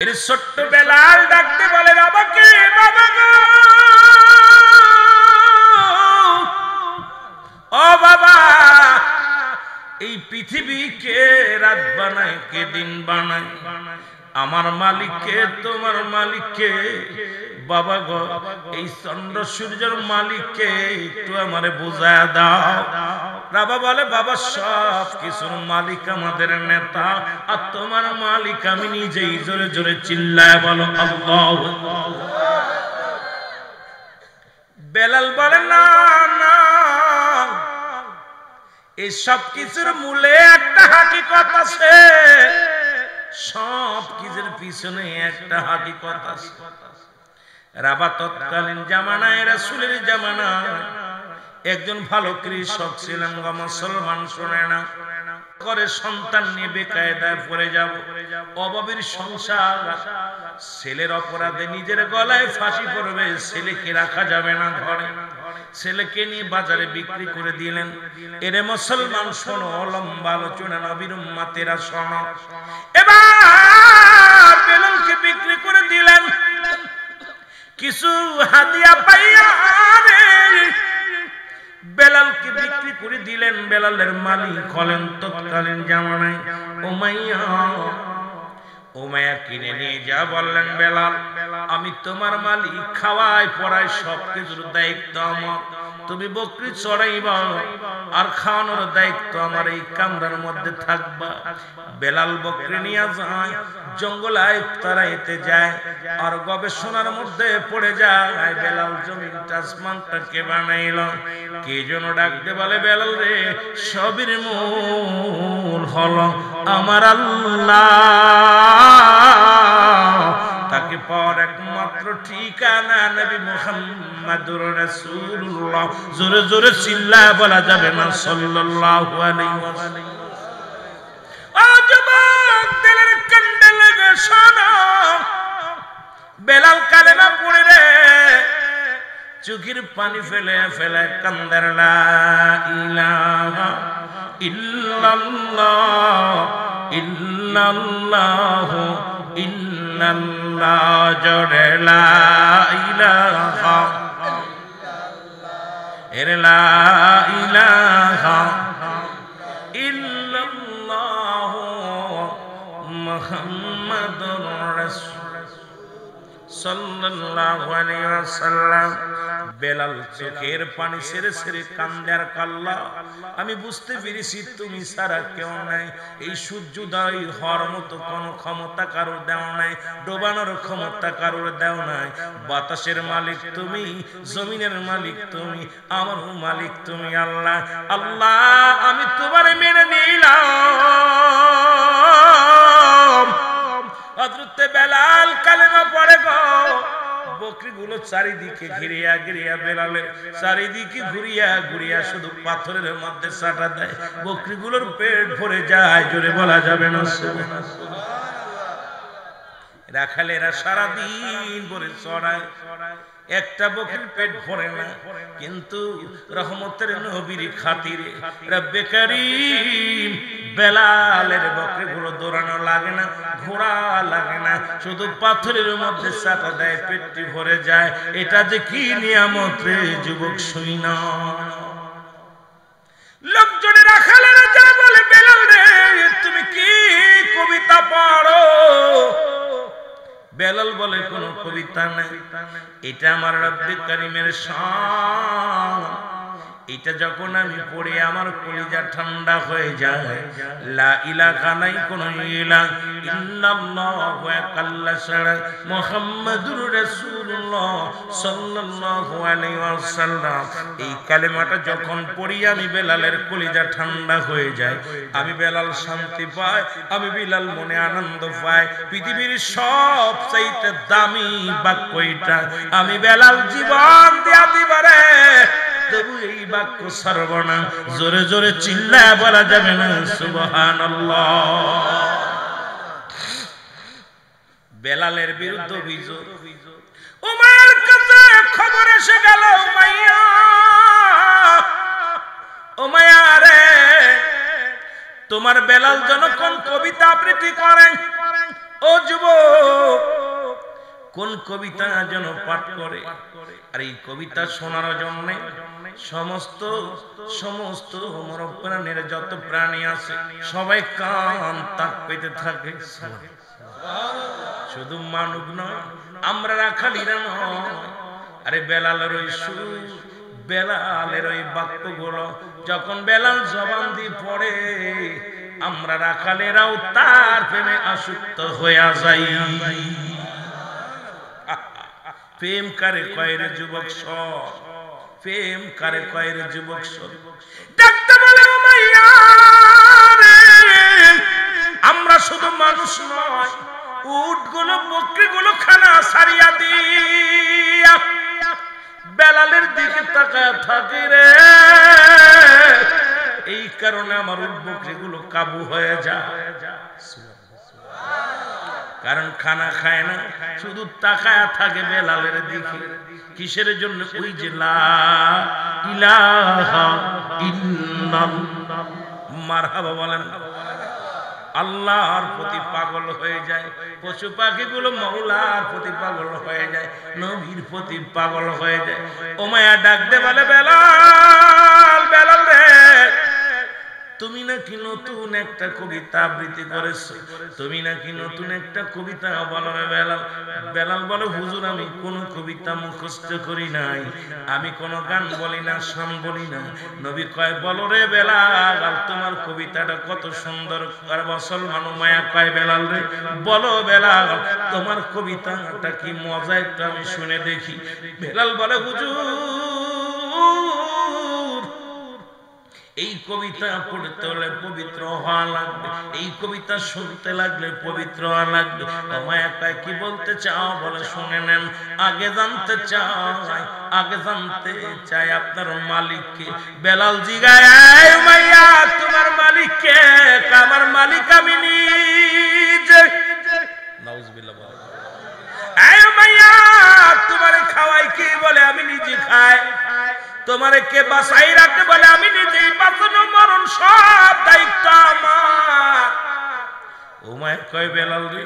এর ছোট্ট বেলাল ডাকতে বলে বাবাকে, বাবা গো, ও বাবা, এই পৃথিবীকে রাত বানায় কে দিন বানায়? আমার মালিককে, তোমার মালিককে। বাবা গো, এই চন্দ্র সূর্যের মালিককে একটু আমারে বুঝায় দাও। বাবা বলে, বাবা সব কিছুর মালিক আমাদের নেতা, আর তোমার মালিক আমি নিজেই। জোরে জোরে চিল্লায় বলো আল্লাহু আকবার। বেলাল বলে, না না, এই সব কিছুর মূলে একটা হাকিকত আছে, সব কিছুর পিছনে একটা হাকিকত আছে। রাবা তৎকালীন জামানায়, রাসূলের জামানায় একজন ভালো কৃষক ছিলেন গো মুসলমান। শোনে না, করে সন্তান নিয়ে বেকায়দায় পড়ে যাব, অভাবের সংসার। ছেলের অপরাধে নিজের গলায় ফাঁসি পড়বে, ছেলেকে রাখা যাবে না ঘরে, ছেলেকে নিয়ে বাজারে বিক্রি করে দিলেন। এরে মুসলমান শোনো, লম্বা আলোচনা, নবীর উম্মতেরা শোনো। এবার বেলালকে বিক্রি করে দিলেন, কিছু হাদিয়া পাইয়া বেলালকে বিক্রি করে দিলেন। বেলালের মালিক হলেন তৎকালীন জামানায় উমাইয়া। উমাইয়া কিনে নিয়ে যা বললেন, বেলাল আমি তোমার মালিক, খাওয়াই পড়াই সব কিছুর দায়িত্ব আমার, তুমি বকরি চড়াইবা আর খাওয়ানোর দায়িত্ব আমার, এই কামরার মধ্যে থাকবা। বেলাল বকরি নিয়ে যায়, জঙ্গলায় তারাইতে যায়, আর গবেষণার মধ্যে পড়ে যায়। বেলাল জমিনটা আসমানটাকে বানাইল, কে যেন ডাকতে বলে, বেলাল রে, সবের মূল হলো আমার আল্লাহ, তাকে পাওয়ার একমাত্র ঠিকানা নবী মুহাম্মদুর রাসূলুল্লাহ। জোরে জোরে চিল্লায় বলা যাবে না সাল্লাল্লাহু আলাইহি ওয়াসাল্লাম। ও যুবক, দিলের কান্দে লেগে শোনো, বেলাল কালেমা পড়ে রে চোখের পানি ফেলে ফেলে কান্দার, লা ইলাহা ইল্লাল্লাহ ইল্লাল্লাহু ইল্লাল্লাহ, জোরে লা ইলাহা ইল্লাল্লাহ ইল্লাল্লাহু মুহাম্মাদুর রাসূল সাল্লাল্লাহু আলাইহি ওয়াসাল্লাম। বেলাল চোখের পানি ছেড়ে ছেড়ে কান্দে আর কাল্লা, আমি বুঝতে পেরেছি তুমি ছাড়া কেউ নাই। এই সূর্যোদয় হওয়ার মতো কোনো ক্ষমতা কারোর দেওয়া নাই, ডোবানোর ক্ষমতা কারোর দেওয়া নাই। বাতাসের মালিক তুমি, জমিনের মালিক তুমি, আমার মালিক তুমি আল্লাহ। আল্লাহ আমি তোমারে মেনে নিলাম। হযরত বেলাল কালেমা পড়ে গো, বকরিগুলো চারিদিকে ঘিরিয়া ঘিরিয়া বেলালের চারিদিকে ঘুরিয়া ঘুরিয়া শুধু পাথরের মধ্যে চাটা দেয়, বকরিগুলোর পেট ভরে যায়। জোরে বলা যাবে না সুবহানাল্লাহ। রাখালেরা সারাদিন ভরে চড়ায়, একটা বকরির পেট ভরে না, কিন্তু রহমতের নবীর খাতিরে রব্বে কারীম বেলালের বকরিগুলো দৌড়ানো লাগে না, ঘোড়া লাগে না, শুধু পাথরের মধ্যে চাটা দেয়, পেটটি ভরে যায়। এটা যে কি নিয়ামত রে যুবক, শুই না। লোকজনে রাখালেরা যা বলে, বেলাল রে তুমি কি কবিতা পড়ো? বেলাল বলে, কোন কবিতা নাই, এটা আমার রব্বে কারীমের শান। এটা যখন আমি পড়ি আমার কলিজা ঠান্ডা হয়ে যায়। লা ইলাহা নাই কোন ইলাহ ইল্লাল্লাহু আল্লাহ ছাড়া মুহাম্মাদুর রাসূলুল্লাহ সাল্লাল্লাহু আলাইহি ওয়াসাল্লাম। এই কালেমাটা যখন পড়ি আমি বেলালের কলিজা ঠান্ডা হয়ে যায়, আমি বেলাল শান্তি পাই, আমি বেলাল মনে আনন্দ পাই। পৃথিবীর সবচাইতে দামি বাক্য এটা, আমি বেলাল জীবন দিয়া দিবারে তবু এই বাক্য সর্বনাম। জোরে জোরে চিল্লায় বলা যাবে না সুবহানাল্লাহ। বেলালের বিরুদ্ধে অভিযোগ, উমাইয়ার কাছে খবর এসে গেল, উমাইয়া, উমাইয়া রে, তোমার বেলাল যখন কবিতা আবৃত্তি করেন, ও ও যুবক, কোন কবিতা যেন পাঠ করে, আর এই কবিতা শোনার জন্য সমস্ত সমস্ত মরপ্রাণের যত প্রাণী আছে সবাই কান তাক পেতে থাকে। শুধু মানব নয়, আমরা রাখালিরা নয়। আরে বেলালের ওই সুর, বেলালের ওই বাক্যগুলো যখন বেলাল জবান দিয়ে পড়ে, আমরা রাখালেরাও তার প্রেমে আসক্ত হয়ে যাই। প্রেম কারে কয়ের যুবক সব, প্রেম কারে কয়ের যুবক সব। ডাকতে বলে ও মাইয়া রে, আমরা শুধু মানুষ নয়, উটগুলো বকরিগুলো খানা সারিয়া দিয়া বেলালের দিকে তাকায় থাকি রে। এই কারণে আমার উট বকরিগুলো কাবু হয়ে যায়, কারণ খানা খায় না, শুধু তাকায় থাকে বেলালের দিকে। কিসের জন্য? ওই যে লা ইলাহা ইল্লাল্লাহ, মারহাবা বলেন। আল্লাহর প্রতি পাগল হয়ে যায়, পশু পাখিগুলো মওলার প্রতি পাগল হয়ে যায়, নবীর প্রতি পাগল হয়ে যায়। ও মায়া ডাক দে বলে, বেলাল, বেলাল রে, তুমি নাকি নতুন একটা কবিতা আবৃত্তি করেছো, তুমি নাকি নতুন একটা কবিতা বলো রে বেলাল। বেলাল বলে, হুজুর আমি কোন কবিতা মুখস্থ করি নাই, আমি কোন গান বলি না, শান বলি না। নবী কয়, বলো রে বেলাল, তোমার কবিতাটা কত সুন্দর। আর মুসলমান মায়া কয়, বেলাল রে বলো বেলাল, তোমার কবিতাটা কি মজা, একটু আমি শুনে দেখি। বেলাল বলে, হুজুর এই কবিতা পড়তে হলে পবিত্র হওয়া লাগবে, এই কবিতা শুনতে লাগলে পবিত্র হওয়া লাগবে। মায়া কয়, কি বলতে চাও? বলে, শুনে নেন। আগে জানতে চাই, আগে জানতে চাই আপনার মালিককে। বেলাল জিগায়, মাইয়া তোমার মালিক কে? আমার মালিক আমি নিজে। নাউজুবিল্লাহ বলে, মাইয়া তোমারে খাওয়াই কি? বলে, আমি নিজে খাই। তোমারে কে বাঁচাই রাখতে? বলে, আমি নিজেই বাঁচানো মরণ সব দায়িত্ব আমার। ও মায়ের কয়, বেলাল রে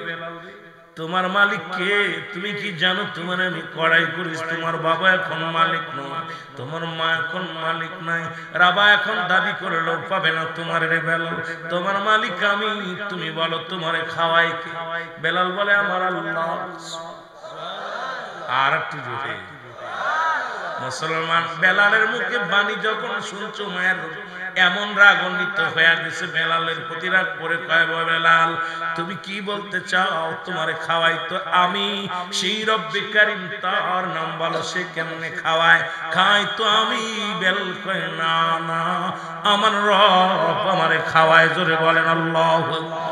তোমার মালিক কে? তুমি কি জানো তোমার আমি কড়াই করিস? তোমার বাবা এখন মালিক নয়, তোমার মা এখন মালিক নাই, রাবা এখন দাবি করে লোক পাবে না তোমার রে বেলাল। তোমার মালিক আমি, তুমি বলো তোমারে খাওয়াই কে? বেলাল বলে, আমার আল্লাহ। আর একটু জোরে। মুসলমান বেলালের মুখে বাণী যখন শুনছো, মায়ের এমন রাগান্বিত হয়ে গেছে, বেলালের প্রতি রাগ করে কয়, বেলাল তুমি কি বলতে চাও? তোমারে খাওয়াই তো আমি, সেই রব্বে কারীম তার নাম বলো, সে কেমনে খাওয়ায়? খাই তো আমি। বেলাল কয়, না না, আমার রব আমারে খাওয়ায়। জোরে বলেন আল্লাহু আকবার।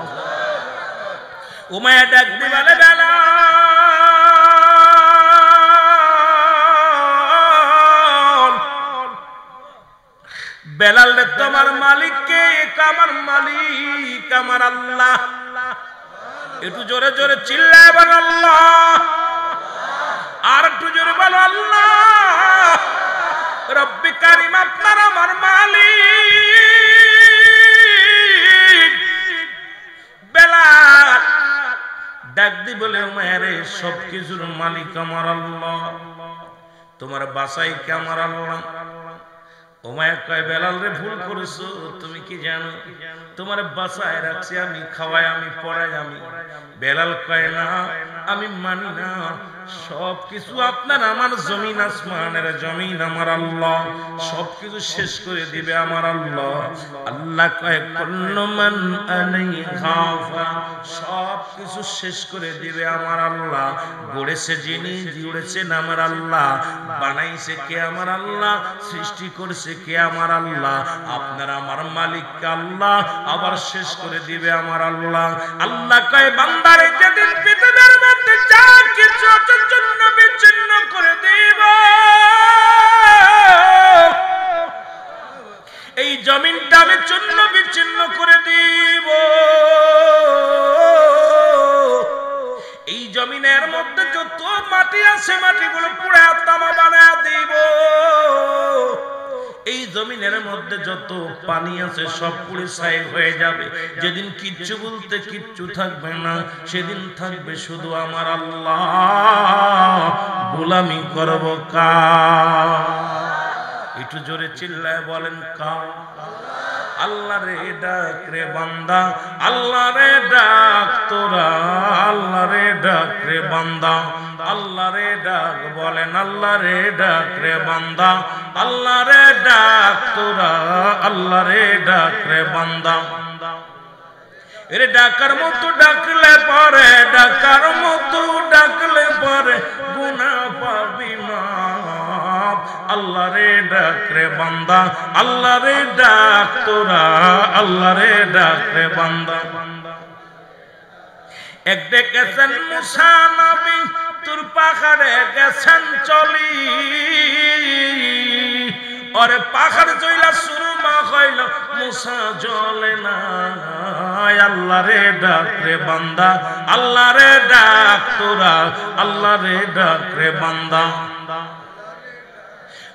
উমাইয়া ডাক দিয়ে বলে, বেলাল বেলাল রে তোমার মালিক কে? আমার মালিক আমার আল্লাহ। একটু জোরে জোরে চিল্লায় বল আল্লাহ, আর একটু জোরে বল আল্লাহ। রব্বে কারীম আপনার আমার মালিক। বেলাল ডাক দি বলে, মেরে সব কিছুর মালিক আমার আল্লাহ, তোমার বাসাই কে? আমার আল্লাহ। ওমায়া কয়, বেলাল রে ভুল করেছো, তুমি কি জানো তোমার বাসায় রাখছি আমি, খাওয়াই আমি, পড়াই আমি। বেলাল কয়, না আমি মানি না, সবকিছু আপনার আমার, জমিন আসমানের জমিন আমার আল্লাহ, সবকিছু শেষ করে দিবে আমার আল্লাহ। আল্লাহ কয়, কুল্লু মান আলাইহা ফান, সবকিছু শেষ করে দিবে আমার আল্লাহ। গড়েছে যিনি, জুড়েছেন আমার আল্লাহ, বানাইছে কে? আমার আল্লাহ, সৃষ্টি করছে কে? আমার আল্লাহ। আপনার আমার মালিক আল্লাহ, আবার শেষ করে দিবে আমার আল্লাহ। আল্লাহ কয়, বান্দারে যেদিন পৃথিবীর মধ্যে যা কিছু আছে জন্য বিচ্ছিন্ন করে দিব, এই জমিনটা আমি চূর্ণ বিচ্ছিন্ন করে দিব, এই জমিনের মধ্যে যত মাটি আছে মাটিগুলো পুড়ে তামা বানায় দিব, এই জমিনের মধ্যে যত পানি আছে সব পুড়ে ছাই হয়ে যাবে। যেদিন কিচ্ছু বলতে কিচ্ছু থাকবে না, সেদিন থাকবে শুধু আমার আল্লাহ। গোলামি করব কার? একটু জোরে চিল্লায় বলেন কার? আল্লাহ রে ডাক রে বান্দা, আল্লাহ রে ডাক তোরা, আল্লাহ রে ডাক রে বান্দা, আল্লাহ রে ডাক বলেন, আল্লাহ রে ডাক রে বান্দা, আল্লাহ রে ডাক তোরা, আল্লাহ রে ডাক রে বান্দা। এর ডাকার মতো ডাকলে পারে, ডাকার মতো ডাকলে পারে, গুনাহ পাবি মাফ। আল্লাহ রে ডাক রে বান্দা, আল্লাহ রে ডাক তোরা, আল্লাহ রে ডাক রে বান্দা। এক ডেকেছেন মুসা নবী, তোর পাহাড়ে গেছেন চলি, ওরে পাহাড় জইলা সুরমা হইল, মুসা জ্বলে না। আল্লাহ রে ডাক রে বান্দা, আল্লাহ রে ডাক তোরা, আল্লাহ রে ডাক রে বান্দা।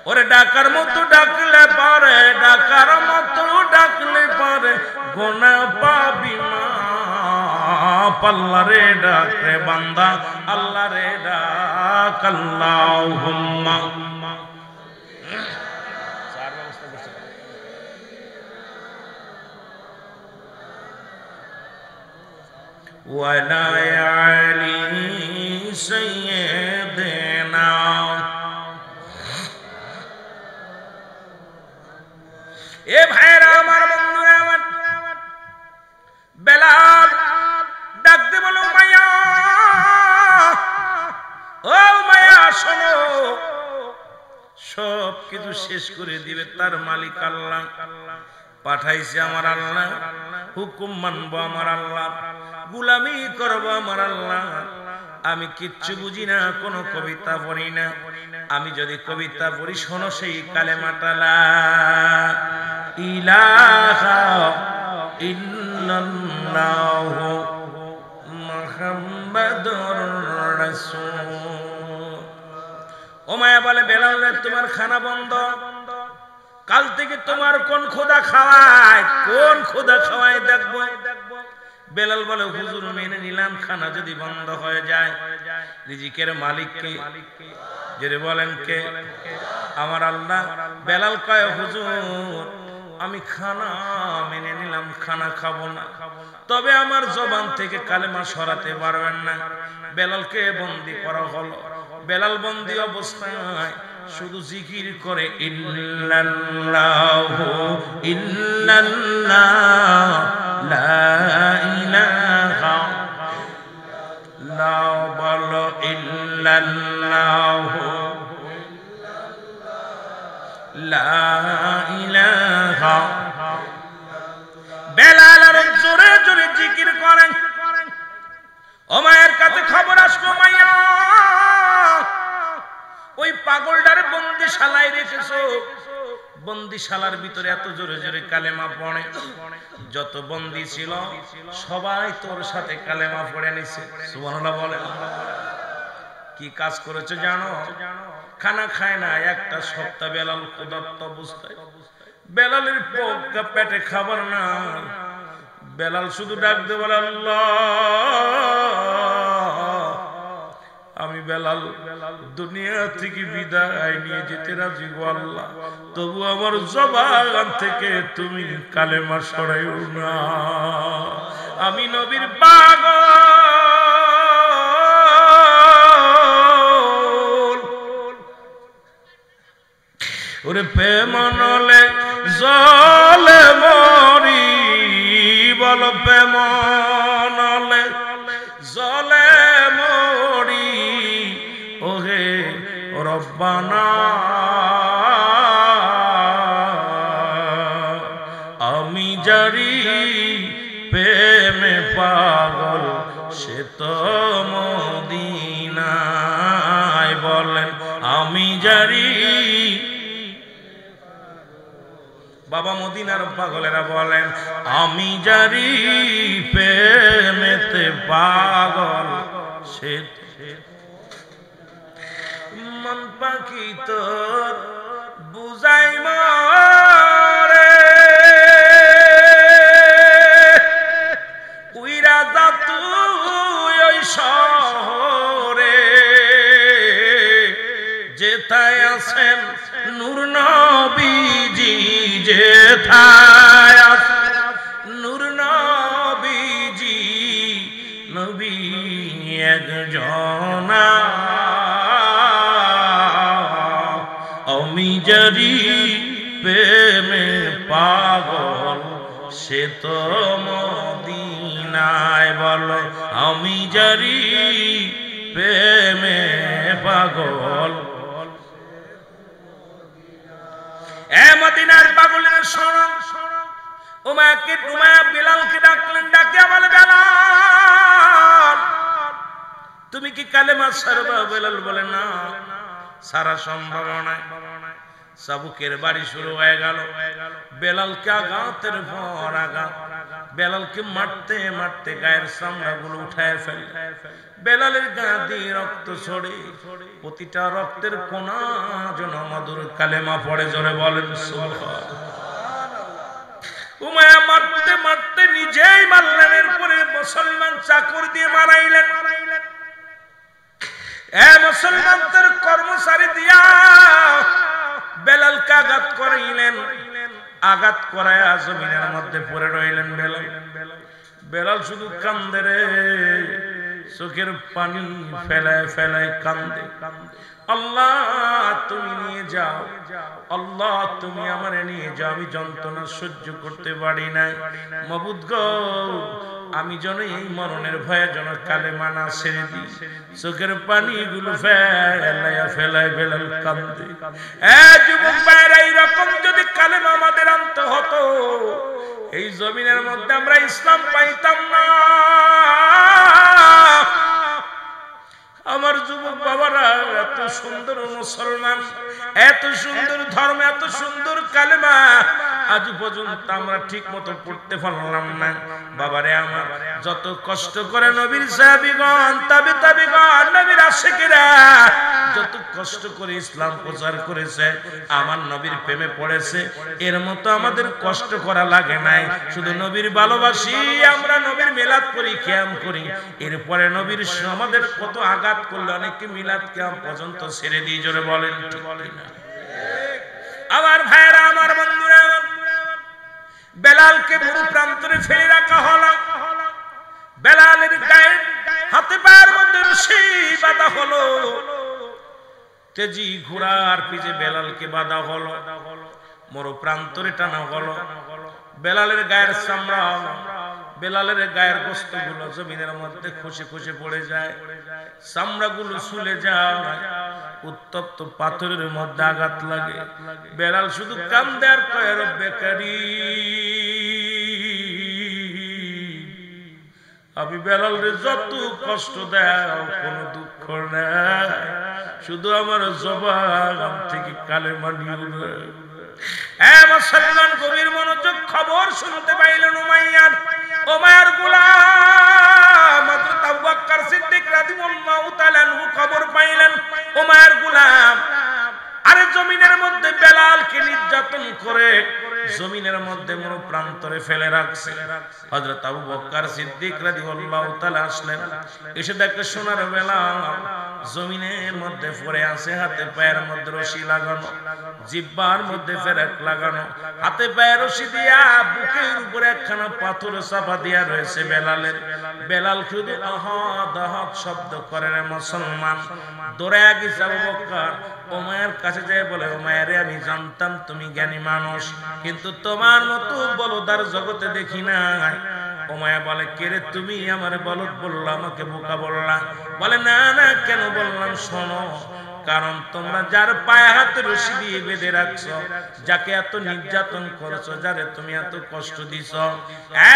ওরে ডাকার মতো ডাকলে পারে, ডাকার মতো ডাকলে পারে, গুনাহ পাবি মাফ। আল্লাহ রে ডাক রে বান্দা, আল্লাহ রে ডাক। আল্লাহুম্মা ওয়ালা আলি সাইয়্যিদিনা। এ ভাইরা আমার, বন্ধুরা আমার, বেলাল ডাকতে বলো, মায়া ও মায়া শোনো, সব কিছু শেষ করে দিবে তার মালিক আল্লাহ। পাঠাইছে আমার আল্লাহ, হুকুম মানবো আমার আল্লাহ, গোলামি করবো আমার আল্লাহ। আমি কিচ্ছু বুঝি না, কোনো কবিতা পড়ি না। আমি যদি কবিতা পড়ি, শোনো সেই কালেমাটা লা ইলাহা ইল্লাল্লাহু মুহাম্মাদুর রাসূল। ও মায়া বলে, বেলাল রে তোমার খানা বন্ধ। কাল থেকে তোমার কোন খোদা খাওয়ায়, কোন খোদা খাওয়ায় দেখবো। বেলাল বলে, হুজুর মেনে নিলাম, খানা যদি বন্ধ হয়ে যায়। রিজিকের মালিক কে? জেরে বলেন কে? আমার আল্লাহ। বেলাল কয়, হুজুর আমি খানা মেনে নিলাম, খানা খাবো না, তবে আমার জবান থেকে কালেমা সরাতে পারবেন না। বেলালকে বন্দী করা হলো। বেলাল বন্দী অবস্থায় শুধু জিকির করে, ইল্লাল্লাহু ইল্লাল্লাহ লা ইলাহা লা বলো ইল্লাল্লাহু লা ইলাহা। বেলাল আর জোরে জোরে জিকির করেন। ও মায়ের কাছে খবর আসলো, মাইয়া ওই পাগলটারে বন্দিশালায় রেখেছো। বন্দিশালার ভিতরে এত জোরে জোরে কালেমা পড়ে, যত বন্দি ছিল সবাই তোর সাথে কালেমা পড়ে নিছে। সুবহানাল্লাহ বলে। কি কাজ করেছে জানো? খানা খায় না একটা সপ্তাহ। বেলাল ক্ষুধার্ত অবস্থায়, বেলালের পেটে খাবার না। বেলাল শুধু ডাকতে বলে, আল্লাহ আমি বেলাল দুনিয়া থেকে বিদায় নিয়ে যেতে রাজি গো আল্লাহ, তবু আমার জবান থেকে তুমি কালেমা সরাইও না। আমি নবীর পাগল, ওরে প্রেমনলে জলে মরি, বলো প্রেমনলে জলে মরি, ওহে রব্বানা আমি জারি প্রেমে পাগল, সে তো মদিনায়। বলেন আমি জারি। বাবা মদিনার পাগলেরা বলেন, আমি জারি প্রেমেতে পাগল, সে মন পাখি তোর বুঝাই মন আছেন, নূর নবীজি যেথায় আছেন, নূর নবীজি নবী একজনা, আমি যারি প্রেমে পাগল সে তো মদিনায়, বলো আমি যারি প্রেমে পাগল। এ মদিনার পাগলের শোনো, উমাকে উমায়া বিলালকে ডাকলেন, ডাকে বলে বেলাল তুমি কি কালেমা ছাড়বা? বেলাল বলে না, সারা সম্ভব নয়। চাবুকের বাড়ি শুরু হয়ে গেল, বেলালকে আঘাতের পর আঘাত, বেলালকে মারতে মারতে গায়ের চামড়াগুলো উঠায় ফেলে, বেলালের গা দিয়ে রক্ত ছড়ে, প্রতিটা রক্তের কোনা যেন মধুর কালেমা পড়ে, জোরে বলেন সুবহানাল্লাহ। উমায়া মারতে মারতে নিজেই মারলেন, এরপরে মুসলমান চাকর দিয়ে মারাইলেন। এ মুসলমানদের কর্মচারী দিয়া বেলালকে আঘাত করাইলেন, আঘাত করায় জমিনের মধ্যে পড়ে রইলেন বেলাল। বেলাল শুধু কান্দে রে, চোখের পানি ফেলায় ফেলায় কান্দে, আল্লাহ তুমি নিয়ে যাও, আল্লাহ তুমি আমারে নিয়ে যাও, আমি যন্ত্রণা সহ্য করতে পারি না। মাবুদ গো, আমি যেন এই মরণের ভয়ে যেন কালেমা না ছেড়ে দিই। চোখের পানিগুলো ফেলাইয়া ফেলায় বেলাল কান্দে। যুবক ভাইরা, এইরকম যদি কালেমা আমাদের আনতে হতো, এই জমিনের মধ্যে আমরা ইসলাম পাইতাম না। আমার যুবক বাবারা, এত সুন্দর মুসলমান, এত সুন্দর ধর্ম, এত সুন্দর কালেমা আজ পর্যন্ত আমরা ঠিক মতো পড়তে পারলাম না। বাবারে আমার, যত কষ্ট করে নবীর সাহাবীগণ, তাবিগণ, নবীর আশিকেরা যত কষ্ট করে ইসলাম প্রচার করেছে, আমার নবীর প্রেমে পড়েছে, এর মতো আমাদের কষ্ট করা লাগে নাই। শুধু নবীর ভালোবাসি আমরা, নবীর মিলাদ করি, কিয়াম করি, এরপরে নবীর আমাদের কত আঘাত করলে অনেকে মিলাদ কিয়াম পর্যন্ত ছেড়ে দিয়ে, জোরে বলেন ঠিক না? আমার ভাইরা, আমার বন্ধুরা, বেলালকে মরু প্রান্তরে ফেলে রাখা হলো। বেলালের গায়ে হাতে পায়ের মধ্যে রশি বাঁধা হলো, তেজি ঘোড়ার পিছে বেলালকে বাঁধা হলো, মরু প্রান্তরে টানা হলো। বেলালের গায়ের চামড়া, বেলালের গায়ের গোশতগুলো জমিনের মধ্যে খসে খসে পড়ে যায়, চামড়াগুলো ছুলে যায়, উত্তপ্ত পাথরের মধ্যে আঘাত লাগে। বেলাল শুধু কান্দে আর কয়, রব্বে কারীম, আমি বেলালরে যত কষ্ট দাও কোনো দুঃখ নাই, শুধু আমার জবান থেকে কালেমা নিও না। মুসলমান গভীর মনোযোগ, খবর শুনতে পাইলেন উমাইয়ার গোলাম হযরত আবু বকর সিদ্দিক রাদিয়াল্লাহু তাআলা আনহু খবর পাইলেন উমাইয়ার গোলাম আরে জমিনের মধ্যে বেলালকে নির্যাতন করে জমিনের মধ্যে মরু প্রান্তরে ফেলে রাখছে। হযরত আবু বকর সিদ্দিক রাদিয়াল্লাহু তাআলা আসলেন, এসে দেখে সোনার বেলাল জমিনের মধ্যে পড়ে আছে, হাতে পায়ের মধ্যে রশি লাগানো, জিহ্বার মধ্যে ফেরেক লাগানো, হাতে পায়ে রশি দিয়া বুকের উপরে একখানা পাথর চাপা দিয়া রয়েছে বেলালের। বেলাল শুধু আহাদ আহাদ শব্দ করে, রে মুসলমান দৌড়ে গেছে আবু বকর উমাইয়ার কাছে যায়, বলে উমাইয়ারে আমি জানতাম তুমি জ্ঞানী মানুষ, কিন্তু তোমার মতো বলদার জগতে দেখি নাই। উমাইয়া বলে, কে রে তুমি আমারে বলদ বললা, আমাকে বোকা বললা? বলে না না, কেন বললাম শোনো, কারণ তোমরা যার পায়ে হাতে রশি দিয়ে বেঁধে রাখছো, যাকে এত নির্যাতন করছো, যারে তুমি এত কষ্ট দিছো,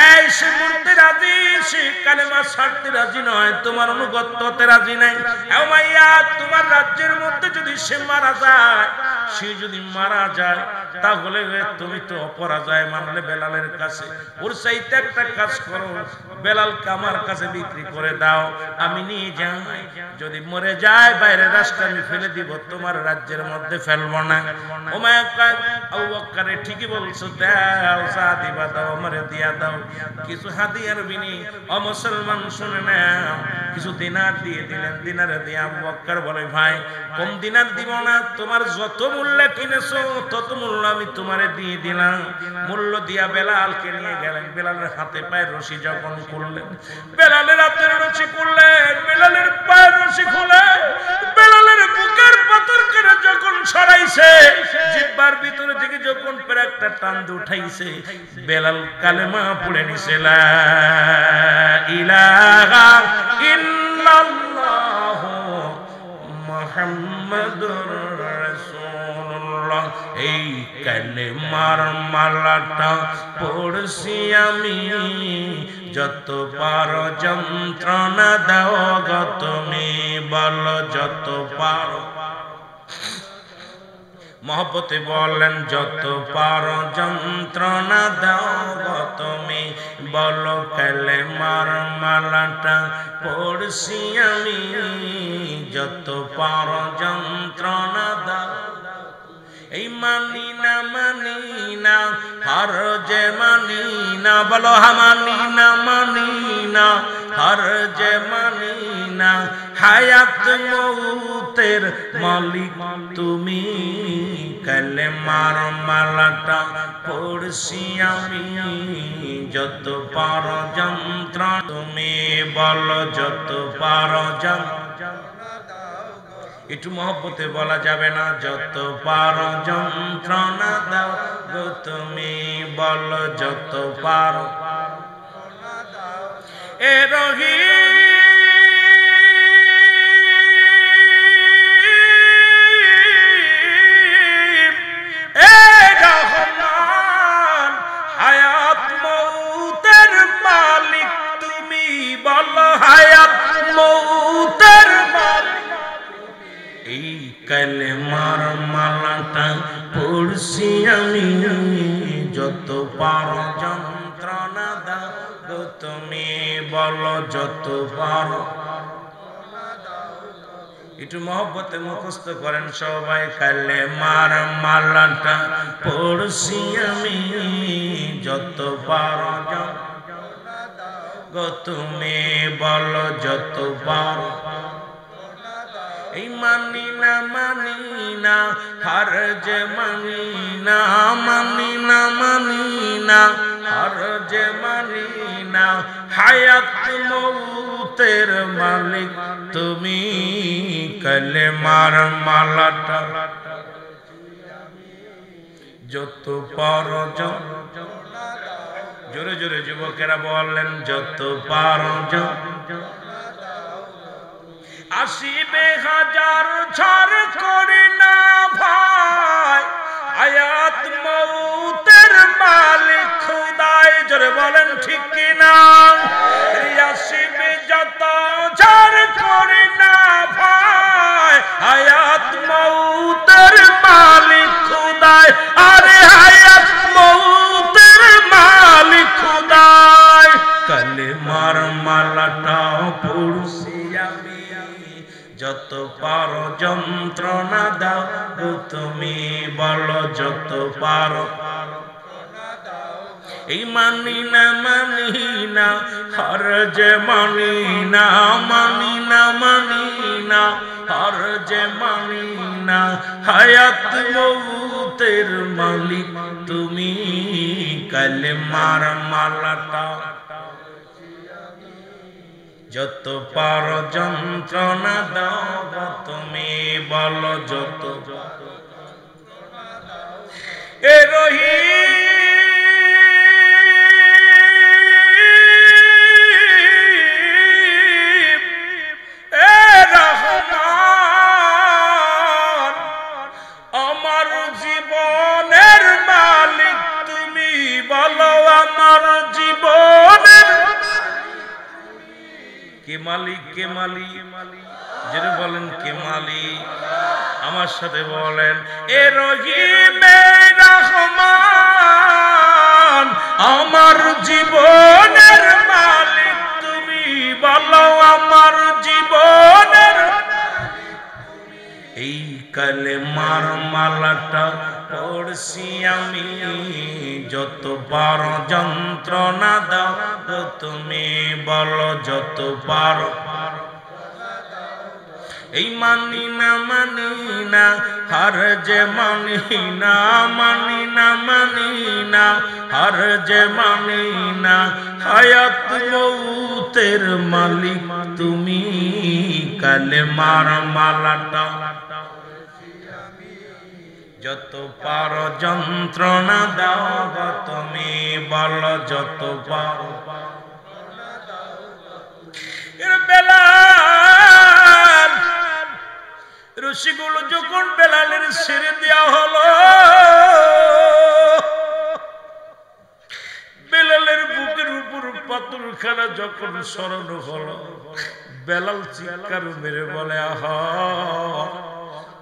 এই সে মরতে রাজি, সে কালেমা ছাড়তে রাজি নয়, তোমার অনুগত্য হতে রাজি নাই। উমাইয়া, তোমার রাজ্যের মধ্যে যদি সে মারা যায়, সে যদি মারা যায়, তাহলে তুমি তো অপরাজয় মানলে বেলালের কাছে। ওর চাইতে একটা কাজ করো, বেলালকে আমার কাছে বিক্রি করে দাও, আমি নিয়ে যাই। যদি মরে যায় বাইরের রাষ্ট্রে আমি ফেলে দিব, তোমার রাজ্যের মধ্যে ফেলবো না। উমাইয়া কয় আবু বকর ঠিকই বলছো, দাও যা দিবা দাও, আমারে দিয়া দাও। কিছু হাদিয়ার বিনি অমুসলমান শুনে নাও, কিছু দিনার দিয়ে দিলেন। দিনারে দিয়ে আবু বকর বলে ভাই কম দিনার দিব না, তোমার যত মূল্য কিনেছো তত মূল্য আমি তোমারে দিয়ে দিলাম। মূল্য দিয়া বেলালকে নিয়ে গেলেন। বেলালের হাতে পায়ের রশি যখন খুললেন, বেলালের হাতের রশি খুললেন, বেলালের পায়ের রশি খুলে বেলালের বুকের পাথর করে যখন সরাইছে, জিহ্বার ভিতরে থেকে যখন পেরেকটা টান দিয়ে উঠাইছে, বেলাল কালেমা পড়ে নিছে লা ইলাহা ইল্লাল্লাহ মুহাম্মাদুর রাসূলুল্লাহ। এই কালেমার মালাটা পড়ছি আমি, যত পারো যন্ত্রণা দাও গো তুমি, বলো যত পারো। মহব্বতে বলেন যত পারো যন্ত্রণা দাও গো তুমি, বলো কালেমার মালাটা পড়ছি আমি, যত পারো যন্ত্রণা দাও। এই মানি না হর যে মানি না, বলো মানি না হর যে মানি না, হায়াত মৌতের মালিক তুমি, কালেমার মালাটা পড়ছি আমি, যত পারো যন্ত্র তুমি, বলো যত পারো যন্ত্র। একটু মহব্বতে বলা যাবে না, যত পারো যন্ত্রণা দাও গো তুমি, বলো যত পারো। এ রহিম এ রহমান, হায়াত মৌতের মালিক তুমি, বলো হায়াত মৌতের মালিক। এই কালেমার মালাটা পড়ছি আমি, যত পারো যন্ত্রণা দাও গো তুমি, বলো যত পারো। একটু মহব্বতে মুখস্থ করেন সবাই, কালেমার মালাটা পড়ছি আমি, যত পারো যন্ত্রণা দাও গো তুমি, বলো যত পারো। এই মানি না হর যে মানি না, মানি না হর যে মানি না, হায়াত মৌতের মালিক তুমি, কালেমার মালাটা যত পারো যন্ত্রণা দাও। জোরে জোরে যুবকেরা বললেন যত পারো যন্ত্রণা দাও। আসিবে হাজার ঝড় করি না ভাই, হায়াত মৌতের মালিক খুদাই, জোরে বলেন ঠিক কিনা। আসিবে যত ঝড় করি না ভাই, হায়াত মৌতের মালিক খুদাই, আরে হায়াত মৌতের মালিক খুদাই। কালেমার মালাটা পড়ছি আমি, যত পারো যন্ত্রণা দাও গো তুমি, বলো যত পারো। এই মানি না হর যে মানি না, মানি না হর যে মানি না, হায়াত মৌতের মালিক তুমি, কালেমার মালাটা যত পারো যন্ত্রণা দাও গো তুমি, বলো যত। এ রহিম এ রহমান, আমার জীবনের মালিক তুমি, বলো আমার জীবনের কে মালিক, কে মালিক, যেটা বলেন কে মালিক, আমার সাথে বলেন এ রহিম এ রহমান। রহমান, আমার জীবনের মালিক তুমি, বলো আমার জীবনের। এই কালেমার মালাটা পড়ছি আমি, যতবার যন্ত্রণা দাও তুমি, বলো যতবার। এই মানি না হার যে মানি না, মানি না হার যে মানি না, হায়াত মৌতের মালিক তুমি, কালেমার মালাটা যত পারো যন্ত্রণা দাও তুমি, বলো যত পারো। বেলাল রশিগুলো যখন বেলালের ছেড়ে দেওয়া হলো, বেলালের বুকের উপর পাথরখানা যখন সরানো হলো, বেলাল চিৎকার মেরে বলে আহা।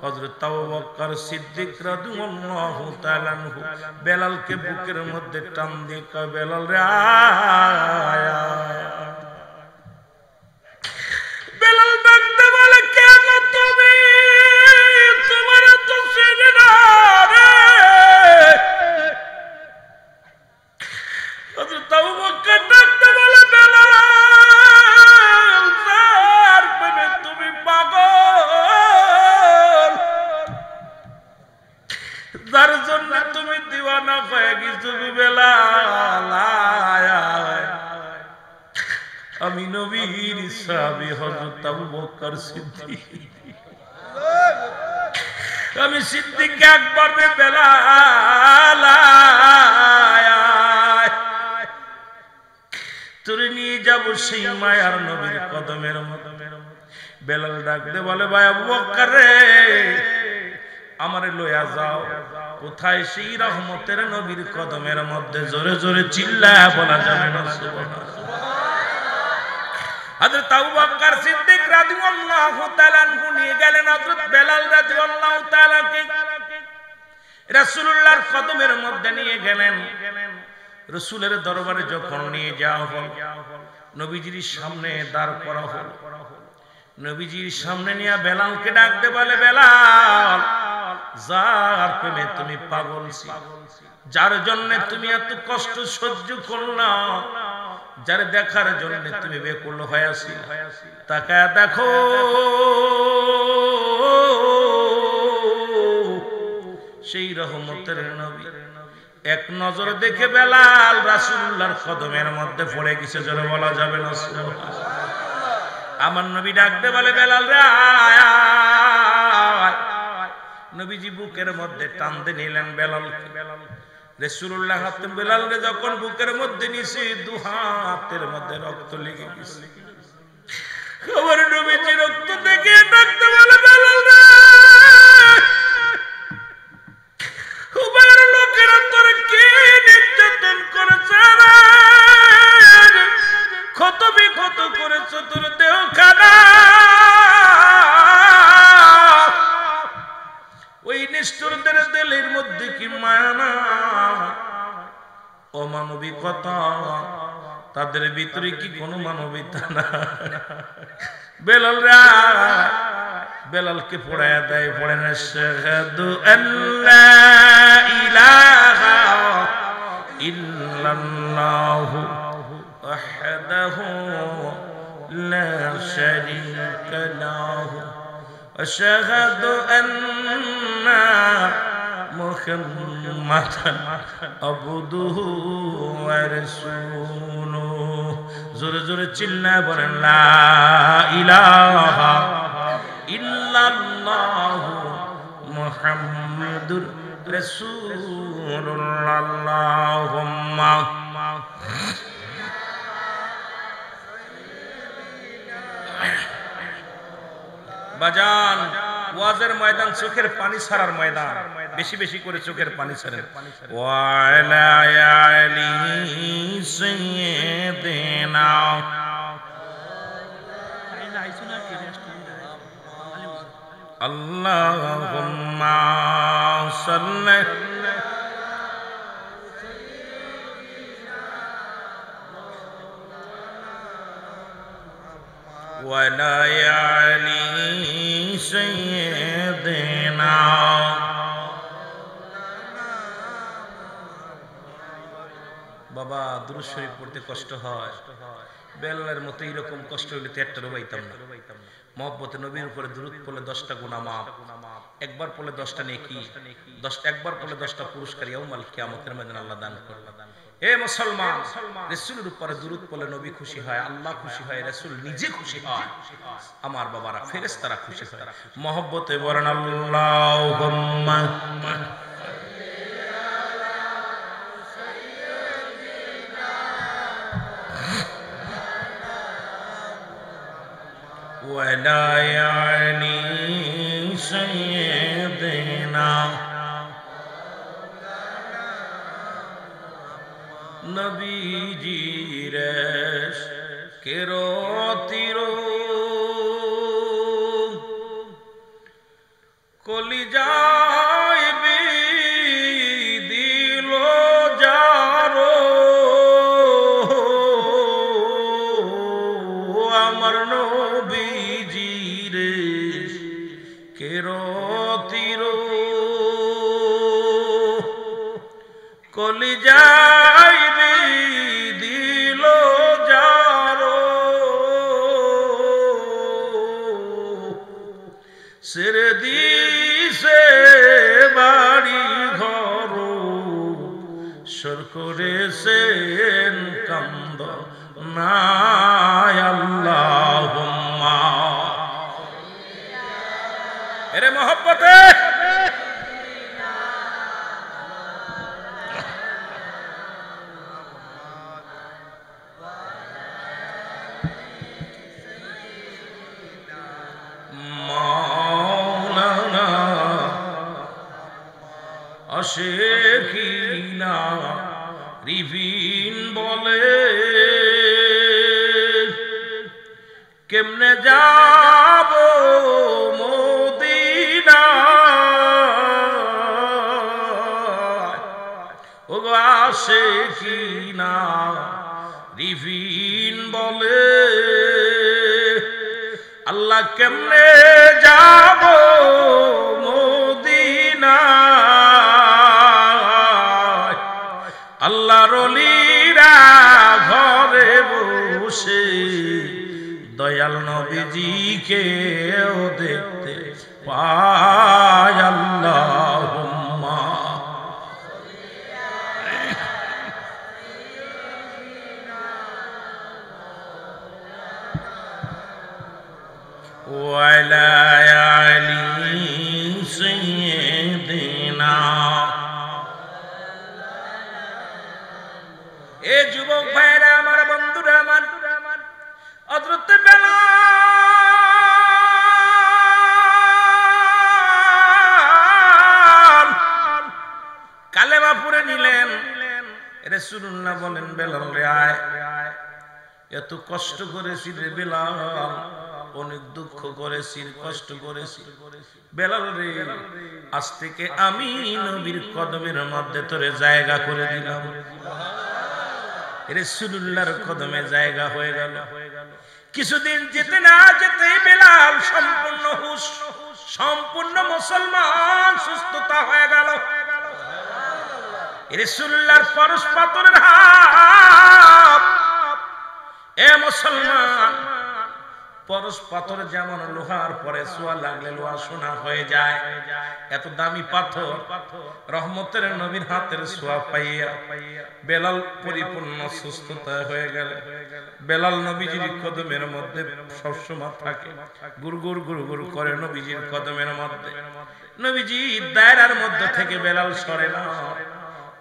হযরত আবু বকর সিদ্দিক রাদিয়াল্লাহু তাআলা আনহু বেলালকে বুকের মধ্যে টান দিয়ে কয়, বেলাল রে আয়। বেলাল ডাকতে বলে, কেন তুমি? তোমার তো চিনি না রে। হযরত আবু বকর ডাকতে বলে, বেলাল যার প্রেমে তুমি পাগল, যার জন্য তুমি দিওয়ানা হয়ে গেছো, বেলাল আমি নবীর সাহাবী হযরত আবু বকর সিদ্দিক, আমি সিদ্দিক আকবর রে বেলাল তোরে নিয়ে যাব সেই মায়ার নবীর কদমের মধ্যে। বেলাল ডাকতে বলে, ভাই আবু বকর রে, আমারে লইয়া যাও। কোথায়? সেই রহমতের নবীর কদমের মধ্যে। জোরে জোরে চিল্লায়া বলা যাবে না সুবহানাল্লাহ। হযরত আবু বকর সিদ্দিক রাদিয়াল্লাহু তাআলা আনহু নিয়ে গেলেন হযরত বেলাল রাদিয়াল্লাহু তাআলা কে রাসূলুল্লাহর কদমের মধ্যে নিয়ে গেলেন। রাসূলের দরবারে যখন নিয়ে যাওয়া হল, নবীজির সামনে দাঁড় করা হল। নবীজির সামনে নিয়ে বেলালকে ডাকতে বলে, বেলাল যার প্রেমে তুমি পাগল ছিলে, যার জন্য তুমি এত কষ্ট সহ্য করলা, যার দেখার জন্য তুমি বেকুল হয়ে আছিলে, তাকায় দেখো সেই রহমতের নবী। এক নজর দেখে বেলাল রাসূলুল্লাহর কদমের মধ্যে পড়ে গেছে। জোরে বলা যাবে না সুবহানাল্লাহ। আমার নবী ডাকতে বলে, বেলাল রে আয়। নবীজি বুকের মধ্যে টানতে নিলেন বেলালকে। রাসূলুল্লাহ হাতে বেলালকে যখন বুকের মধ্যে নিছে, দু হাতের মধ্যে রক্ত লেগে গেছে। খবর নবীজি রক্ত দেখে ডাকতে বলে, বেলাল রে, হুবাইয়ের লোকেরা তোর কি নির্যাতন করেছে রে, কত বিক্ষত করেছে তোর দেহ খানা। ওই নিষ্ঠুরদের দিলের মধ্যে কি মায়া না, অমানবিকতা, তাদের ভিতরে কি কোনো মানবিকতা না? বেলাল রা বেলালকে পড়ায়া দেয়, পড়ে না শাহাদু আল্লা ইলাহা ইল্লাল্লাহু ওয়াহদাহু লা শারীকা লাহু আশহাদু আন্না মুহাম্মাদান আবদুহু ওয়া রাসূলুহু। জোরে জোরে চিল্লায় বলেন, লা ইলাহা ইল্লাল্লাহু মুহাম্মাদুর রাসূলুল্লাহ। আল্লাহুম্মা বাজান, ওয়াজের ময়দান চোখের পানি ছাড়ার ময়দান। বেশি বেশি করে চোখের পানি ছাড়েন। ওয়ালা আলি সাইয়্যিদিনা আল্লাহুম্মা সাল্লি وعلى آل سيدنا বাবা দুরূদ শরীফ পড়তে কষ্ট হয় বেলালের মতো এরকম কষ্ট হইলে তো একটারও পাইতাম না মহব্বতে নবীর উপরে দুরূদ পড়লে 10টা গুনাহ মাফ একবার পড়লে 10টা নেকি 10 একবার পড়লে 10টা পুরস্কার ইয়াউমাল কিয়ামতের ময়দানে আল্লাহ দান করবে এ মুসলমান রাসূলের উপরে দুরূদ পড়লে নবী খুশি হয় আল্লাহ খুশি হয় রাসূল নিজে খুশি হয় আমার বাবারা ফেরেশতারা খুশি হয় মহব্বতে বলেন আল্লাহুম্মা وعلى آل سيدنا নবীজির কেরতির কলিজায় দিল যারো আমার নবীজির কেরতির কলিজায় দিল যারো সের দিছে বাড়ি ঘর সর করেছেন কান্দ নাই আল্লাহুম্মা এরে মহব্বতে আশিকিনা রিভিন বলে কেমনে যাব মদিনা ও আশিকিনা রিভিন বলে আল্লাহ কেমনে যাব মদিনা আল্লাহর ওলিরা ঘরে বসে দয়াল নবীজিকে দেখতে পায় আল্লাহুম্মা ওয়ালা আলি সাইয়্যিদিনা এ যুবক ভাইরা আমার বন্ধুরা আমার হযরত বেলাল কালেমা পড়ে নিলেন রাসূলুল্লাহ বলেন বেলাল রে আয় এত কষ্ট করেছি রে বেলাল অনেক দুঃখ করেছি কষ্ট করেছি বেলাল রে আজ থেকে আমি নবীর কদমের মধ্যে তোরে জায়গা করে দিলাম রাসূলুল্লাহর কদমে জায়গা হয়ে গেল কিছুদিন যেতে না যেতে বেলাল সম্পূর্ণ হুশ সম্পূর্ণ মুসলমান সুস্থতা হয়ে গেল রাসূলুল্লাহর পরশ পাথরের হাত এ মুসলমান পরশ পাথর যেমন লোহার পরে সোয়া লাগলে লোহা সোনা হয়ে যায় এত দামি পাথর রহমতের নবীর হাতের সোয়া পাইয়া বেলাল পরিপূর্ণ সুস্থতা হয়ে গেল বেলাল নবীজির কদমের মধ্যে সবসময় থাকে গুরগুর গুরগুর করে নবীজির কদমের মধ্যে নবীজির দায়রার মধ্যে থেকে বেলাল সরে না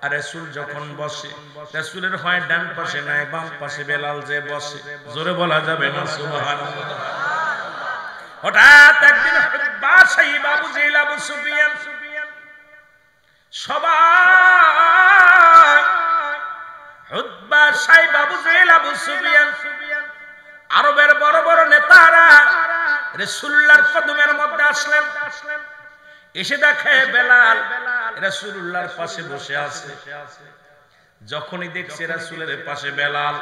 আর রাসূল যখন বসে রাসূলের হয় ডান পাশে নাই বাম পাশে বেলাল যে বসে জোরে বলা যাবে না সুবহানাল্লাহ হঠাৎ একদিন বাদশাহী আবু জেহেল আবু সুফিয়ান সবাই উতবা সাহেব আবু জেহেল আবু সুফিয়ান আরবের বড় বড় নেতারা রাসূলুল্লাহর কদমের মধ্যে আসলেন এসে দেখে বেলাল রাসূলুল্লাহর পাশে বসে আছে যখনই দেখছে রাসূলের পাশে বেলাল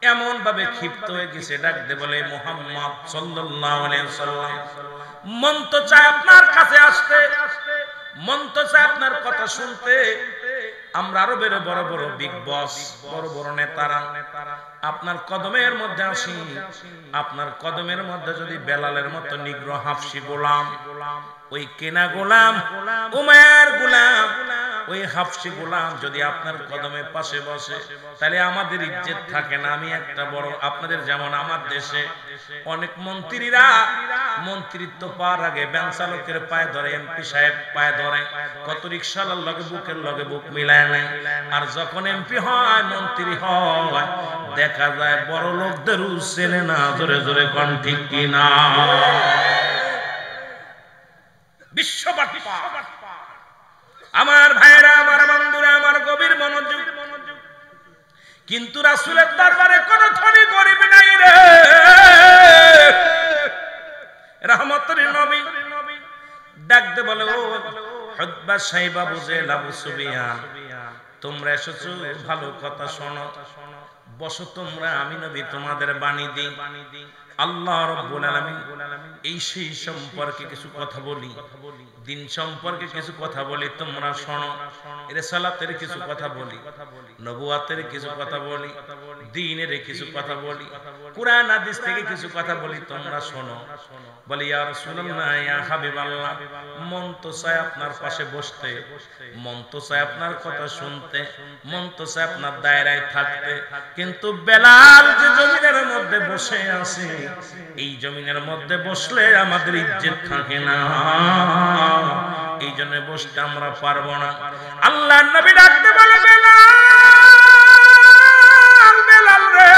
এমন ভাবে ক্ষিপ্ত হয়ে গেছে, ডাকতে বলে মুহাম্মদ সাল্লাল্লাহু আলাইহি ওয়াসাল্লাম, মন তো চায় আপনার কাছে আসতে, মন তো চায় আপনার কথা শুনতে। আমরা আরবের বড় বড় বিগ বস, বড় বড় নেতারা আপনার কদমের মধ্যে আসি, আপনার কদমের মধ্যে যদি বেলালের মতো নিগ্রহ হাফসি গোলাম, ওই কেনা গোলাম, উমায়ের গোলাম, ওই হাফসি গোলাম যদি আপনার কদমের পাশে বসে, তাহলে আমাদের ইজ্জত থাকে না। আমি একটা বড়, আপনাদের যেমন আমার দেশে অনেক মন্ত্রীরা মন্ত্রিত্ব পাওয়ার আগে ব্যাংক চালকের পায়ে ধরে, এমপি সাহেব পায়ে ধরে, কত রিক্সাওয়ালার লগে বুকের লগে বুক মিলায় নেয়। আর যখন এমপি হয়, মন্ত্রী হয়, দেখা যায় বড় লোকদের চেনে না। জোরে জোরে কোন ঠিক কিনা? বিশ্ববাসী আমার ভাইরা, আমার বন্ধুরা, আমার গভীর মনোযোগ। কিন্তু রাসূলের দরবারে কোন ধনী গরিব নাই রে। রহমতের নবী ডাকতে বলে, ও উতবা সাইবা বুঝে আবু সুফিয়ান, তোমরা এসেছো, ভালো কথা শোনো, বসো তোমরা, আমি নবী তোমাদের বাণী দিই। আল্লাহ রাব্বুল আলামিন এই সেই সম্পর্কে কিছু কথা বলি, দিন সম্পর্কে কিছু কথা বলি, তোমরা শোনো। রিসালাতের কিছু কথা বলি, নবুয়াতের কিছু কথা বলি, দ্বীনের কিছু কথা বলি, কুরআন হাদিস থেকে কিছু কথা বলি, তোমরা শোনো। বলি, ইয়া রাসূলুল্লাহ, ইয়া হাবিবাল্লাহ, মন তো চায় আপনার পাশে বসতে, মন তো চায় আপনার কথা শুনতে, মন তো চায় আপনার দায়রায় থাকতে, কিন্তু বেলাল যে জমিনের মধ্যে বসে আছে, এই জমিনের মধ্যে বসলে আমাদের ইজ্জত থাকে না, এই জন্য বসতে আমরা পারবো না। আল্লাহর নবী ডাকতে বলে, বেলাল, বেলাল রে,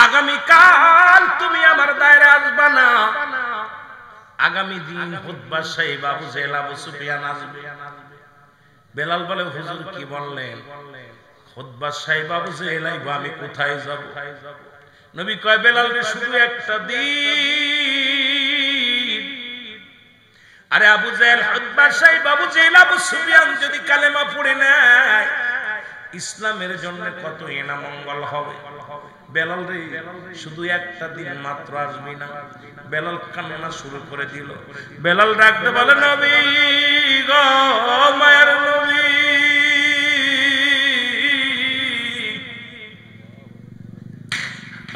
আগামীকাল তুমি আমার দায়রা আসবা না, আগামী দিন উতবা সাইবা আবু জেহেল আবু সুফিয়ান আসবে। বেলাল বলে, হুজুর কি বললেন? উতবা সাইবা আবু জেহেল আইবা, আমি কোথায় যাব? নবী কয়, বেলাল রে, শুধু একটা দিন। আরে আবু জেহেল, উতবা সাইবা আবু জেহেল আবু সুফিয়ান যদি কালেমা পড়ে নেয়, ইসলামের জন্য কত এনা মঙ্গল হবে। বেলাল রে, শুধু একটা দিন মাত্র আসবি না। বেলাল কান্না শুরু করে দিল। বেলাল ডাকতে বলে, নবী গো, মায়ের নবী,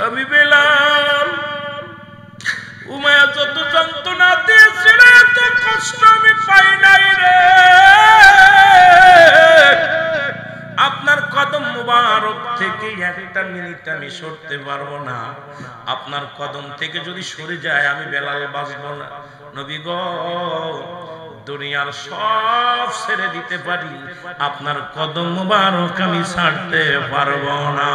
আমি বেলাল, উমাইয়া যত যন্ত্রণা দিয়েছিল, এত কষ্ট আমি পাই নাই রে। আপনার কদম মুবারক থেকে একটা মিনিট আমি সরতে পারবো না। আপনার কদম থেকে যদি সরে যায়, আমি বেলাল বাঁচবো না। নবী গো, দুনিয়ার সব ছেড়ে দিতে পারি, আপনার কদম মুবারক আমি ছাড়তে পারবো না।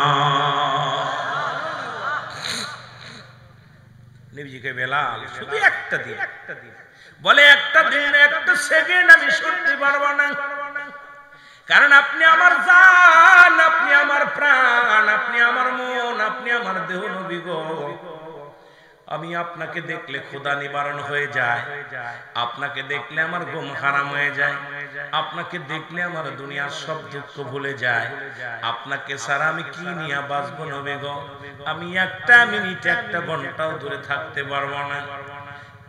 নবীজিকে বেলাল, শুধু একটা দিন, বলে, একটা দিন, একটা সেকেন্ড আমি সরতে পারবো না, কারণ আপনি আমার জান, আপনি আমার প্রাণ, আপনি আমার মন, আপনি আমার দেহ। নবী গো, আমি আপনাকে দেখলে ক্ষুধা নিবারণ হয়ে যায়, আপনাকে দেখলে আমার ঘুম হারাম হয়ে যায়, আপনাকে দেখলে আমার দুনিয়ার সব দুঃখ ভুলে যায়। আপনাকে ছাড়া আমি কি নিয়ে বাঁচবো নবী গো? আমি একটা মিনিট, একটা ঘন্টাও দূরে থাকতে পারবো না।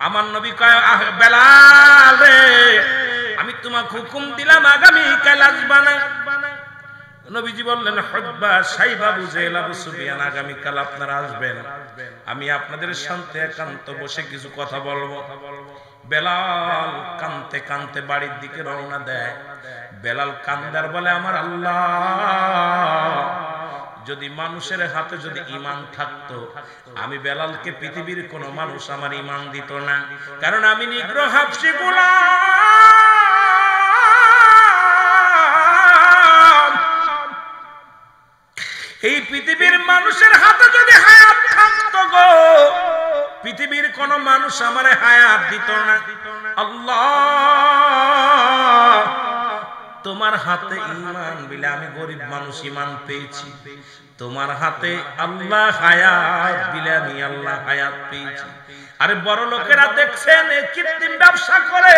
আমার নবী কয়, বেলাল রে, আমি তোমাকে হুকুম দিলাম, আগামী কাল আসবা না। নবীজি বললেন, উতবা সাইবা আবু জেহেল আবু সুফিয়ান, আগামী কাল আপনারা আসবেন, আমি আপনাদের সাথে একান্ত বসে কিছু কথা বলবো। বেলাল কানতে কানতে বাড়ির দিকে রওনা দেয়। বেলাল কান্দার বলে, আমার আল্লাহ, যদি মানুষের হাতে যদি ঈমান থাকতো, আমি বেলালকে পৃথিবীর কোন মানুষ আমার ঈমান দিত না, কারণ আমি নিগ্রহ হাবশী গোলাম। এই পৃথিবীর মানুষের হাতে যদি হায়াত থাকতো গো, পৃথিবীর কোন মানুষ আমারে হায়াত দিত না। আল্লাহ, তোমার হাতে ঈমান বিলে আমি গরিব মানুষ ঈমান পেয়েছি, তোমার হাতে আল্লাহ হায়াত দিলে আমি আল্লাহ হায়াত পেয়েছি। আরে বড় লোকেরা দেখছেন, কৃত্রিম ব্যবসা করে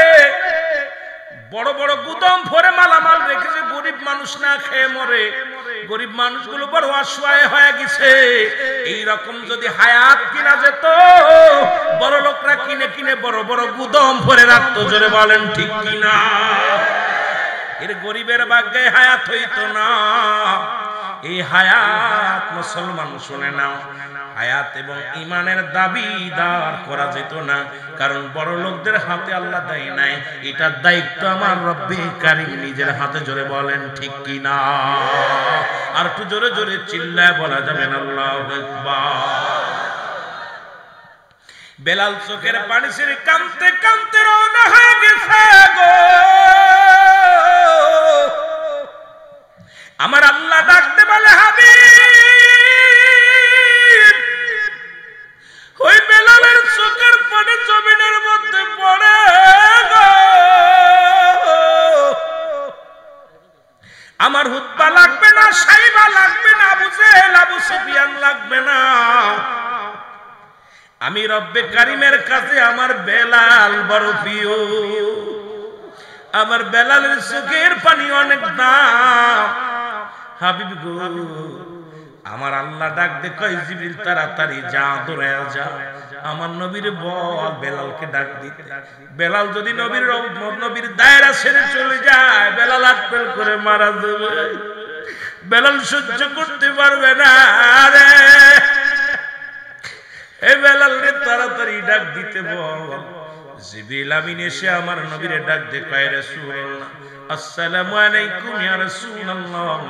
বড় বড় গুদাম ভরে মালামাল রেখেছে, গরিব মানুষ না খেয়ে মরে, গরিব মানুষগুলো বড় অসহায় হয়ে গেছে। এই রকম যদি হায়াত কিনা যেত, বড় লোকরা কিনে কিনে বড় বড় গুদাম ভরে রাখতো। জোরে বলেন ঠিক কিনা? এর গরিবের ভাগ্যে হায়াত হইতো না। এই হায়াত মুসলমান শুনে নাও, হায়াত এবং ঈমানের দাবিদার করা যেত না, কারণ বড় লোকদের হাতে আল্লাহ দেয় নাই, এটার দায়িত্ব আমার রব্বে কারীম নিজের হাতে। জোরে বলেন ঠিক কিনা? আর একটু জোরে জোরে চিল্লায় বলা যাবে না আল্লাহু আকবার। বেলাল চোখের পানি ছেড়ে কাঁদতে কাঁদতে রওনা হয়ে গেছে গো। আমার আল্লাহ ডাকতে বলে, হাবিব, ওই বেলালের চোখের পানি জমিনের মধ্যে পড়ে গো। আমার হুতবা লাগবে না, সাইবা লাগবে না, আবু জেহেল আবু সুফিয়ান লাগবে না। আমি রব্বে কারীমের কাছে আমার বেলাল বড় প্রিয়। আমার বেলালের চোখের পানি অনেক দাম। হাবিব গো, আমার আল্লাহ ডাক দে কই, জিবরিল তাড়াতাড়ি যা, দৌড়ে যা, আমার নবীর বল বেলালকে ডাক দিতে। বেলাল যদি নবীর দায়রা ছেড়ে চলে যায়, বেলাল আটপেল করে মারা যাবে। বেলাল সহ্য করতে পারবে না রে। এ বেলাল রে, তাড়াতাড়ি ডাক দিতে বল। জিবরিল আমিন এসে আমার নবীরে ডাক দে কয়, রাসূলুল্লাহ, আসসালামু আলাইকুম ইয়া রাসূলুল্লাহ,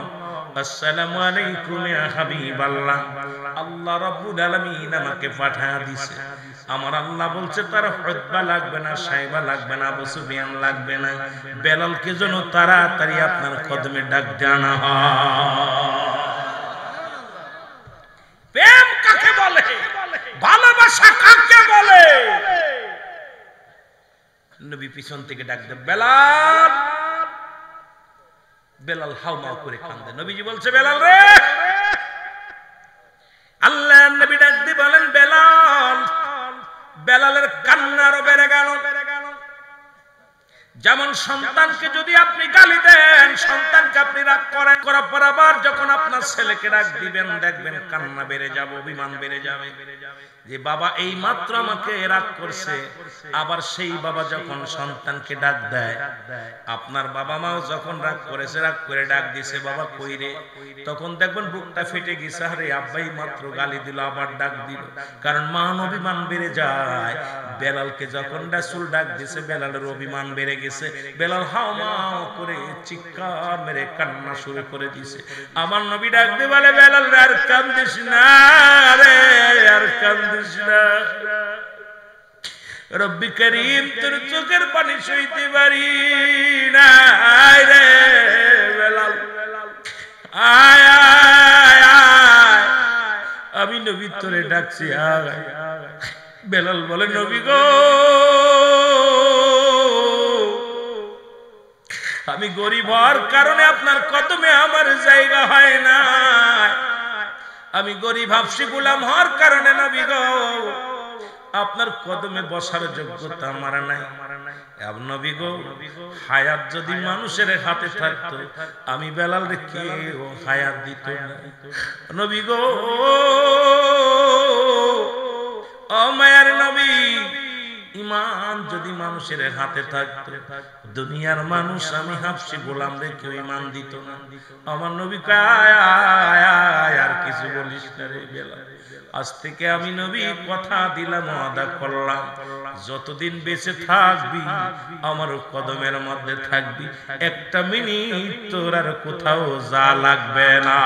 আসসালামু আলাইকুম ইয়া হাবিবাল্লাহ। আল্লাহ রাব্বুল আলামিন আমাকে পাঠিয়ে দিয়েছে। আমার আল্লাহ বলছে তার হুতবা লাগবে না, সাইবা লাগবে না, আবু সুফিয়ান লাগবে না, বেলালকে যেন তাড়াতাড়ি আপনার কদমে ডাক জানা হয়। প্রেম কাকে বলে? ভালোবাসা কাকে বলে? নবী পিছন থেকে ডাক দেন, বেলাল। বেলাল হাউমাউ করে কাঁদে। নবীজি বলছে, বেলাল রে। আল্লাহ নবী ডাক দিয়ে বলেন, বেলাল। বেলালের কান্না আরো বেড়ে গেল। যেমন সন্তানকে যদি আপনি গালি দেন, সন্তানকে আপনি রাগ করার পর আবার যখন আপনার ছেলেকে ডাক দিবেন, দেখবেন কান্না বেড়ে যাবে, অভিমান বেড়ে যাবে যে বাবা এই মাত্র আমাকে রাগ করছে। আবার সেই বাবা যখন সন্তানকে ডাক দেয়, আপনার বাবা মাও যখন রাগ করেছে, রাগ করে ডাক দিছে, বাবা কই রে, তখন দেখবেন বুকটা ফেটে গেছে। আরে আব্বাই মাত্র গালি দিল, আবার ডাক দিল, কারণ মান অভিমান বেড়ে যায়। বেলালকে যখন রাসূল ডাক দিছে, বেলালের অভিমান বেড়ে গেছে। বেলাল হাওমাও করে চিৎকার মেরে কান্না শুরু করে দিছে। আমার নবী ডাক দিয়ে বলে, বেলাল আর কান্দিস না রে, আর কান্দিস না। রব্বি কারীম তোর চোখের পানি সইতে পারি না রে বেলাল, আয় আয় আয়, আমি নবী তোরে ডাকছি, আয়। বেলাল বলে, নবী গো, আমি গরিব হওয়ার কারণে আপনার কদমে আমার জায়গা হয় না। আমি গরিব হাবশী গোলাম হওয়ার কারণে নবী গো, আপনার কদমে বসার যোগ্যতা আমার নাই। নবী গো, হায়াত যদি মানুষের হাতে থাকতো, আমি বেলাল রে কেউ হায়াত দিত না। নবী গো, ও মায়ার নবী, ঈমান যদি মানুষের হাতে থাকতো, দুনিয়ার মানুষ আমি হাবশী গোলাম রে কেউ ঈমান দিত না। আমার নবী কয়, আর কিছু বলিস না রে বেলাল, আজ থেকে আমি নবী কথা দিলাম, ওয়াদা করলাম, যতদিন বেঁচে থাকবি আমার কদমের মধ্যে থাকবি, একটা মিনিট তোর আর কোথাও যা লাগবে না।